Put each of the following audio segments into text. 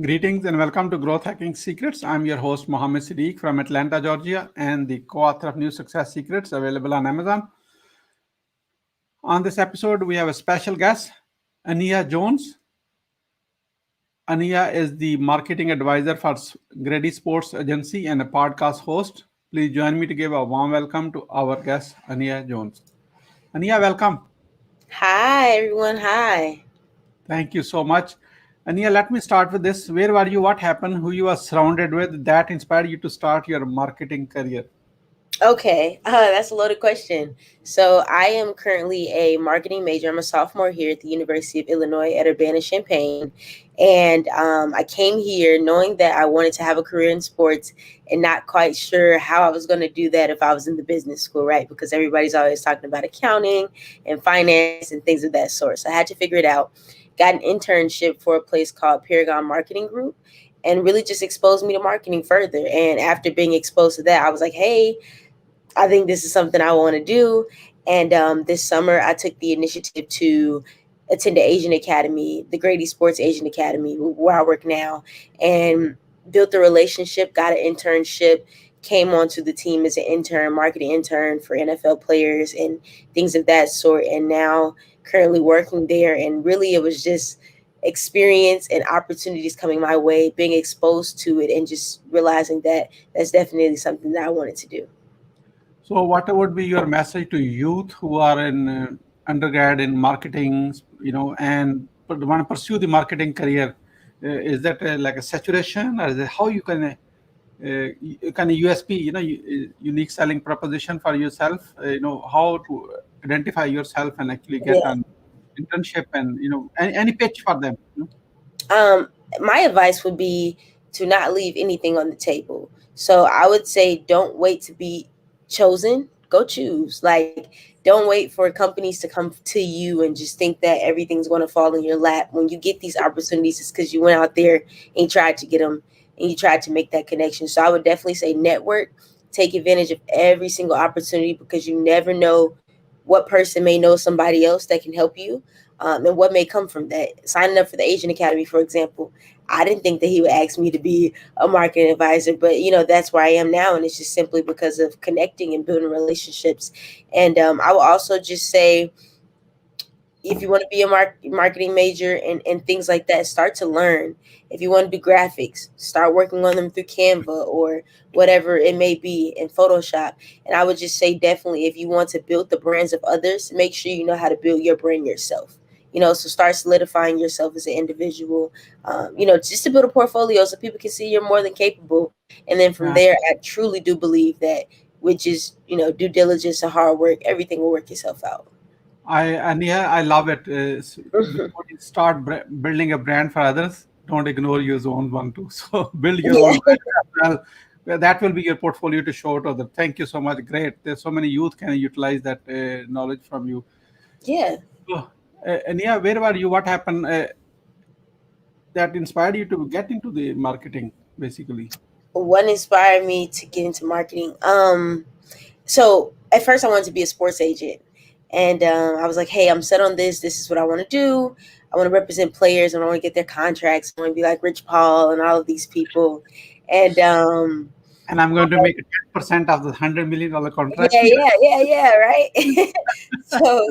Greetings and welcome to Growth Hacking Secrets. I'm your host, Mohammed Siddique from Atlanta, Georgia, and the co author of New Success Secrets available on Amazon. On this episode, we have a special guest, Aniyha Jones. Aniyha is the marketing advisor for Grady Sports Agency and a podcast host. Please join me to give a warm welcome to our guest, Aniyha Jones. Aniyha, welcome. Hi, everyone. Hi. Thank you so much. Aniyha, let me start with this. Where were you? What happened? Who you were surrounded with that inspired you to start your marketing career? Okay, that's a loaded question. So, I am currently a marketing major. I'm a sophomore here at the University of Illinois at Urbana-Champaign. And I came here knowing that I wanted to have a career in sports and not quite sure how I was going to do that if I was in the business school, right? Because everybody's always talking about accounting and finance and things of that sort. So, I had to figure it out. Got an internship for a place called Paragon Marketing Group and really just exposed me to marketing further. And after being exposed to that, I was like, hey, I think this is something I want to do. And this summer, I took the initiative to attend the Asian Academy, the Grady Sports Asian Academy, where I work now, and built a relationship, got an internship, came onto the team as an intern, marketing intern for NFL players and things of that sort. And now currently working there. And really, it was just experience and opportunities coming my way, being exposed to it, and just realizing that that's definitely something that I wanted to do. So, what would be your message to youth who are in undergrad in marketing, and want to pursue the marketing career? Is that like a saturation, or is it how you can kind of USP, unique selling proposition for yourself? How to identify yourself and actually get Yeah. an internship, and any pitch for them. Um, my advice would be to not leave anything on the table. So I would say don't wait to be chosen. Go choose. Like, don't wait for companies to come to you and just think that everything's going to fall in your lap. When you get these opportunities, it's because you went out there and tried to get them and you tried to make that connection. So I would definitely say network, take advantage of every single opportunity because you never know what person may know somebody else that can help you, and what may come from that. Signing up for the Asian Academy, for example, I didn't think that he would ask me to be a marketing advisor, but that's where I am now, and it's just simply because of connecting and building relationships. And I will also just say, if you want to be a marketing major and things like that, start to learn. If you want to do graphics, start working on them through Canva or whatever it may be in Photoshop. And I would just say, definitely, if you want to build the brands of others, make sure you know how to build your brand yourself. So start solidifying yourself as an individual, just to build a portfolio so people can see you're more than capable. And then from Yeah. there, I truly do believe that with just, due diligence and hard work, everything will work itself out. Yeah, I love it. Before you start building a brand for others, don't ignore your own one too. So build your own Yeah. brand as well. That will be your portfolio to show to others. Thank you so much. Great. There's so many youth can utilize that knowledge from you. Yeah. So, yeah, where were you? What happened that inspired you to get into the marketing, basically? What inspired me to get into marketing? So at first I wanted to be a sports agent, and I was like, hey, I'm set on this. This is what I want to do. I want to represent players, and I want to get their contracts. I want to be like Rich Paul and all of these people. And And I'm going to make 10% of the $100 million contract. yeah, right. So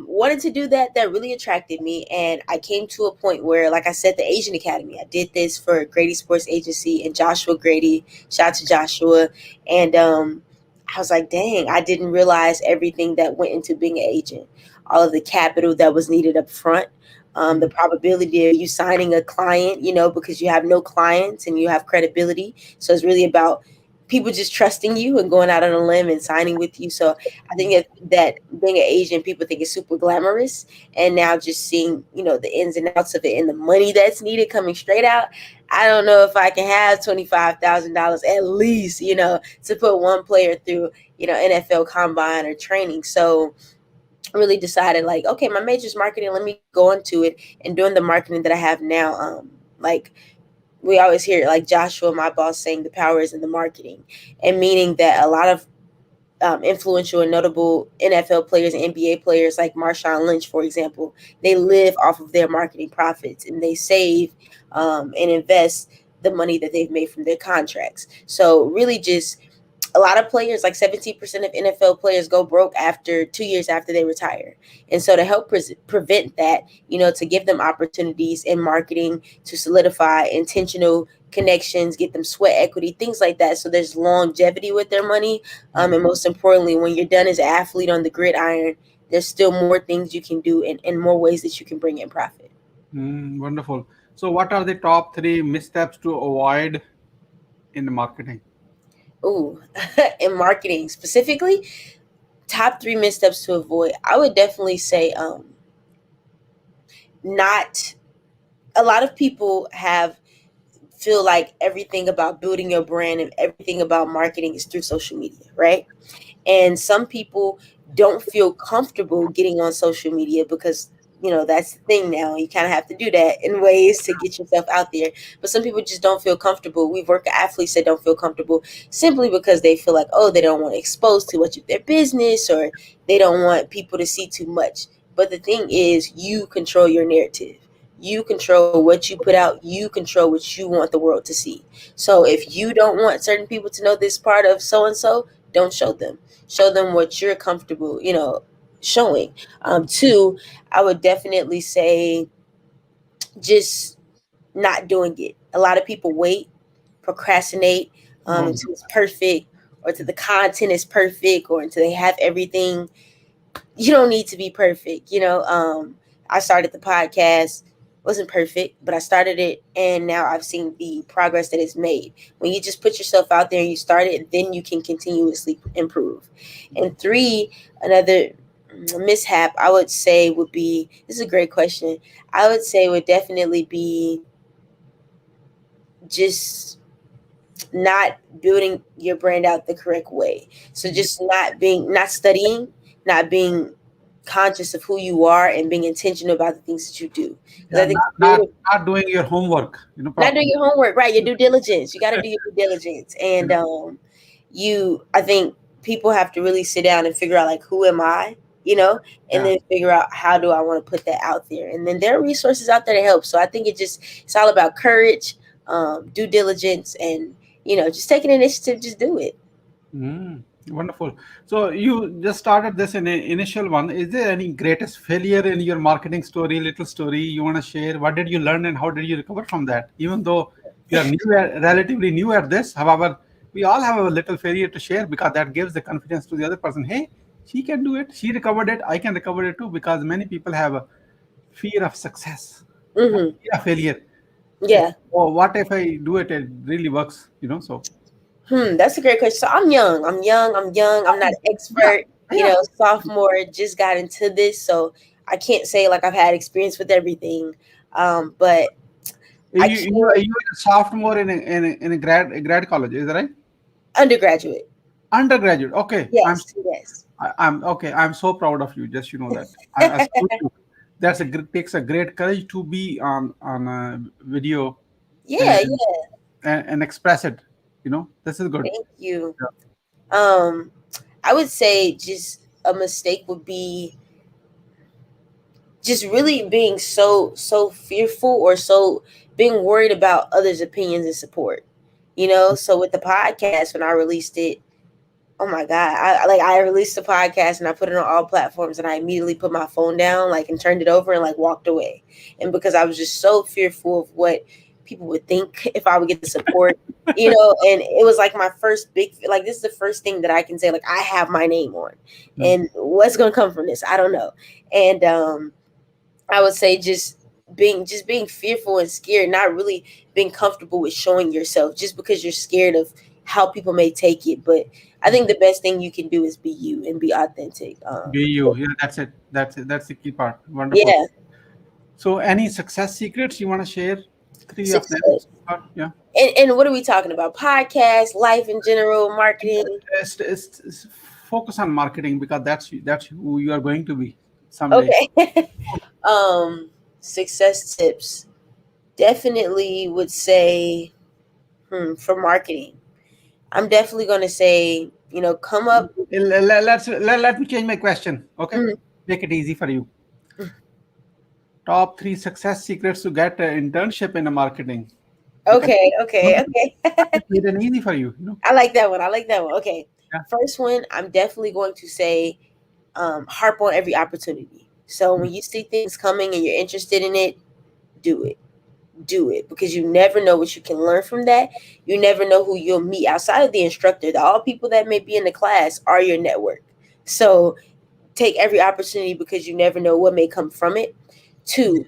wanted to do that. That really attracted me, and I came to a point where, like I said, the Asian Academy, I did this for Grady Sports Agency and Joshua Grady. Shout out to Joshua. And I was like, dang, I didn't realize everything that went into being an agent, all of the capital that was needed up front. The probability of you signing a client, because you have no clients and you have credibility. So it's really about people just trusting you and going out on a limb and signing with you. So I think that being an Asian, people think is super glamorous. And now just seeing, the ins and outs of it and the money that's needed coming straight out, I don't know if I can have $25,000 at least, to put one player through, NFL combine or training. So I really decided, like, okay, my major is marketing. Let me go into it and doing the marketing that I have now. Like, we always hear, like, Joshua, my boss, saying the power is in the marketing, and meaning that a lot of influential and notable NFL players and NBA players like Marshawn Lynch, for example. They live off of their marketing profits, and they save and invest the money that they've made from their contracts. So really just a lot of players, like 17% of NFL players, go broke after 2 years after they retire. And so to help prevent that, to give them opportunities in marketing to solidify intentional connections, get them sweat equity, things like that. So there's longevity with their money. And most importantly, when you're done as an athlete on the gridiron, there's still more things you can do and more ways that you can bring in profit. Wonderful. So, what are the top three missteps to avoid in marketing? Ooh, in marketing specifically, top three missteps to avoid. I would definitely say not a lot of people have feel like everything about building your brand and everything about marketing is through social media, right? And some people don't feel comfortable getting on social media because that's the thing now. You kind of have to do that in ways to get yourself out there. But some people just don't feel comfortable. We've worked with athletes that don't feel comfortable simply because they feel like, oh, they don't want to expose too much of their business, or they don't want people to see too much. But the thing is, you control your narrative. You control what you put out. You control what you want the world to see. So if you don't want certain people to know this part of so and so, don't show them. Show them what you're comfortable, showing. Two, I would definitely say just not doing it. A lot of people wait, procrastinate Oh, until it's perfect, or until the content is perfect, or until they have everything. You don't need to be perfect. I started the podcast, wasn't perfect, but I started it, and now I've seen the progress that it's made. When you just put yourself out there and you start it, then you can continuously improve. And three, another mishap I would say would be, this is a great question. I would say would definitely be just not building your brand out the correct way. So just not studying, not being conscious of who you are, and being intentional about the things that you do. Because yeah, I think not doing your homework, not doing properly. your homework, right? Your due diligence. You got to do your due diligence, and I think people have to really sit down and figure out, like, who am I, and Yeah. then figure out how do I want to put that out there, and then there are resources out there to help. So I think it's all about courage, due diligence, and just taking initiative. Just do it. Wonderful. So you just started this in a initial one. Is there any greatest failure in your marketing story, little story you want to share? What did you learn and how did you recover from that? Even though you are relatively new at this, however, we all have a little failure to share because that gives the confidence to the other person. Hey, she can do it. She recovered it. I can recover it too, because many people have a fear of success, Hmm. fear of failure. Yeah. Oh, what if I do it? It really works, so. That's a great question. So I'm young. I'm not an Yeah, expert. yeah. Sophomore, just got into this, so I can't say like I've had experience with everything. But You I you can. you are a sophomore in a grad college, is that right? Undergraduate. Undergraduate. Okay, Yes. Yes. I'm okay. I'm so proud of you. Just that. I salute you. Takes a great courage to be on a video Yeah. and Yeah. and express it. This is good. Thank you. Yeah. Um, I would say just a mistake would be just really being so fearful, or so being worried about others' opinions and support. So with the podcast, when I released it, oh my god, I released the podcast and I put it on all platforms, and I immediately put my phone down, like, and turned it over and, like, walked away. And because I was just so fearful of what people would think if I would get the support, and it was like my first big, like, this is the first thing that I can say, like, I have my name on, Mm. and what's going to come from this, I don't know. And I would say just being fearful and scared, not really being comfortable with showing yourself, just because you're scared of how people may take it. But I think the best thing you can do is be you and be authentic. Be you. Yeah, that's it. That's it. That's the key part. Wonderful. Yeah, So, any success secrets you want to share? Three of them. success. Yeah. And what are we talking about? Podcast, life in general, marketing. It's focus on marketing because that's who you are going to be someday. Okay. Success tips. Definitely would say, for marketing, I'm definitely going to say Come up. Let me change my question. Okay, Mhm. make it easy for you. Top three success secrets to get an internship in a marketing. Because Okay, okay, okay. I just made it easy for you. You know. I like that one. I like that one. Okay. Yeah. First one, I'm definitely going to say harp on every opportunity. So when you see things coming and you're interested in it, do it. Do it, because you never know what you can learn from that. You never know who you'll meet outside of the instructor. All people that may be in the class are your network. So take every opportunity because you never know what may come from it. Two,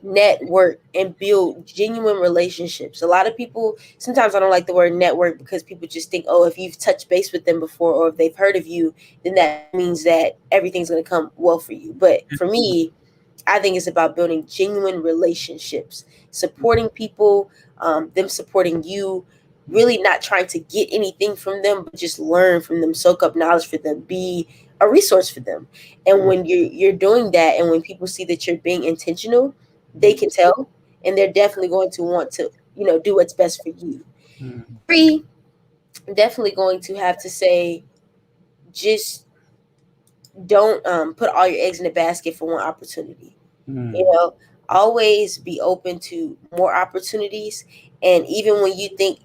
network and build genuine relationships. A lot of people, sometimes I don't like the word network because people just think, oh, if you've touched base with them before or if they've heard of you, then that means that everything's going to come well for you. But for me, I think it's about building genuine relationships, supporting people, them supporting you, really not trying to get anything from them, but just learn from them, soak up knowledge for them, be a resource for them. And when you're doing that, and when people see that you're being intentional, they can tell, and they're definitely going to want to, do what's best for you. Mm, Three, definitely going to have to say, just don't put all your eggs in the basket for one opportunity. you mm, know Always be open to more opportunities, and even when you think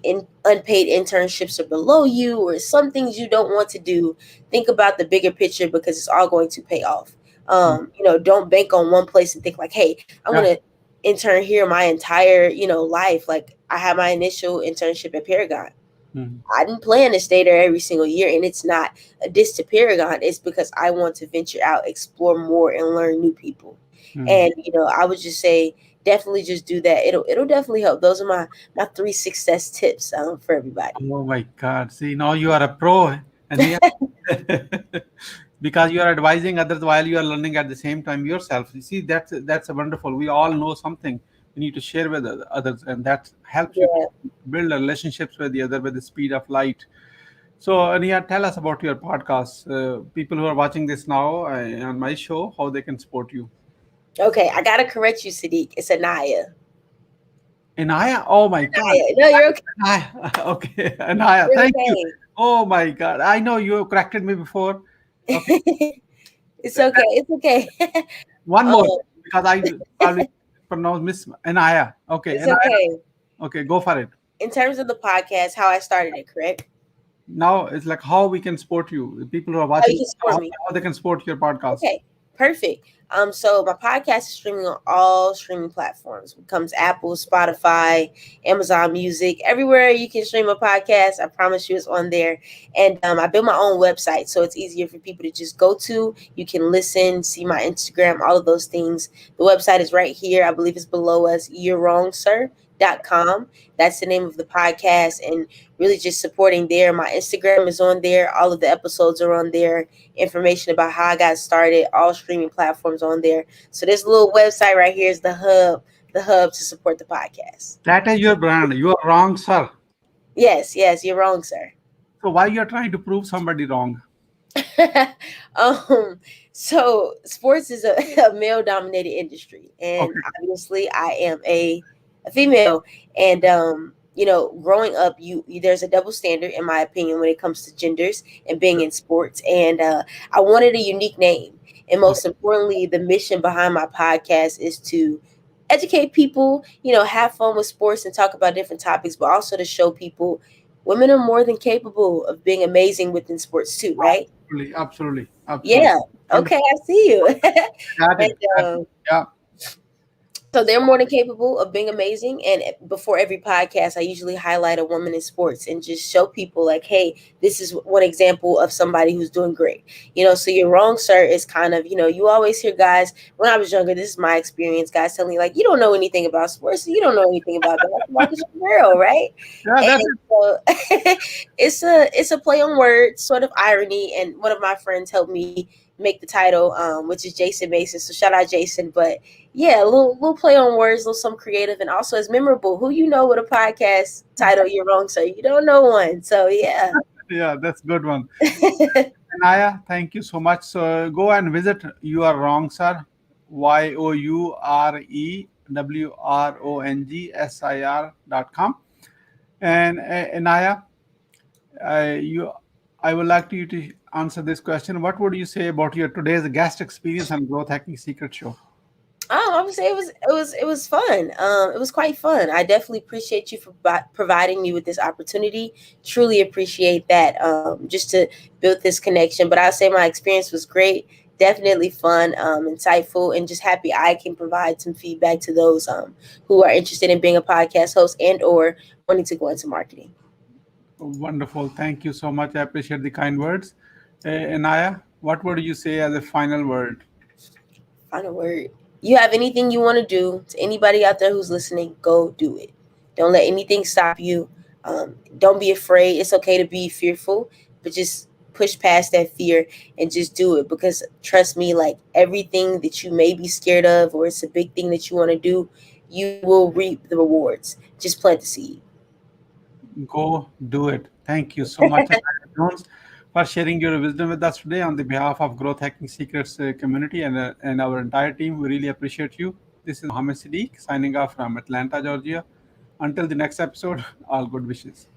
unpaid internships are below you or some things you don't want to do, think about the bigger picture because it's all going to pay off. mm. Don't bank on one place and think like, hey, I'm Yeah. gonna intern here my entire life. Like, I had my initial internship at Paragon. Mm, I didn't plan to stay there every single year, and it's not a diss to Paragon. It's because I want to venture out, explore more, and learn new people. mm. And I would just say, definitely just do that. It'll definitely help. Those are my three success tips for everybody. Oh my God. See, now you are a pro, and because you are advising others while you are learning at the same time yourself. You see, that's a wonderful. We all know something we need to share with others, and that helps you to Yeah. build relationships with the other with the speed of light. So, Aniyha, tell us about your podcast. People who are watching this now on my show, how they can support you. Okay, I gotta correct you, Siddique. It's Aniyha. Aniyha, oh my God. Aniyha. No, you're okay. Aniyha, okay, Aniyha, You're thank you. okay. Oh my God, I know you corrected me before. Okay, It's okay. It's okay. one more um, because I probably pronounce Miss Aniyha. Okay, it's Aniyha. okay. Okay, go for it. In terms of the podcast, how I started it, correct? Now it's like how we can support you. The people who are How you watching, can support how, me. how they can support your podcast. Okay, perfect. So my podcast is streaming on all streaming platforms. It comes Apple, Spotify, Amazon Music, everywhere you can stream a podcast. I promise you, it's on there. And I built my own website, so it's easier for people to just go to. You can listen, see my Instagram, all of those things. The website is right here. I believe it's below us. You're wrong, sir.com. That's the name of the podcast, and really just supporting there. My Instagram is on there. All of the episodes are on there, information about how I got started, all streaming platforms on there. So this little website right here is the hub to support the podcast. That is your brand. You are wrong, sir. Yes, yes, you're wrong, sir. So why you are trying to prove somebody wrong? um, so sports is a male dominated industry, and Okay. obviously I am a female, and growing up, there's a double standard in my opinion when it comes to genders and being in sports, and I wanted a unique name, and most Okay. importantly, the mission behind my podcast is to educate people, have fun with sports and talk about different topics, but also to show people women are more than capable of being amazing within sports too, right? Absolutely, absolutely, absolutely. Yeah. Okay, Wonderful. I see you. Got and it. Got it. Yeah. so they're more than capable of being amazing. And before every podcast, I usually highlight a woman in sports and just show people like, hey, this is one example of somebody who's doing great. So you're wrong, sir, is kind of, you always hear guys, when I was younger, this is my experience, guys telling me like, you don't know anything about sports. You don't know anything about basketball because you're a girl, right? Yeah, that's And it. so it's a play on words, sort of irony. And one of my friends helped me make the title, which is Jason Mason. So shout out Jason. But yeah, a little play on words, a little some creative, and also it's memorable. Who with a podcast title? You're wrong, sir. You don't know one. So yeah. Yeah, that's good one. Anaya, thank you so much. So go and visit You Are Wrong, Sir. YOUREWRONGSIR.com. And Anaya, you I would like you to answer this question. What would you say about your today's guest experience on Growth Hacking Secret Show? I would say it was fun. It was quite fun. I definitely appreciate you for providing me with this opportunity. Truly appreciate that. Just to build this connection. But I'd say my experience was great. Definitely fun, insightful, and just happy I can provide some feedback to those who are interested in being a podcast host and or wanting to go into marketing. Wonderful. Thank you so much. I appreciate the kind words. Anaya, what would you say as a final word? Final word. You have anything you want to do to anybody out there who's listening, go do it. Don't let anything stop you. Don't be afraid. It's okay to be fearful, but just push past that fear and just do it, because trust me, like everything that you may be scared of or it's a big thing that you want to do, you will reap the rewards. Just plant the seed. Go do it. Thank you so much, Anaya Jones, for sharing your wisdom with us today on the behalf of Growth Hacking Secrets community and our entire team. We really appreciate you. This is Mohammed Siddique signing off from Atlanta, Georgia. Until the next episode, all good wishes.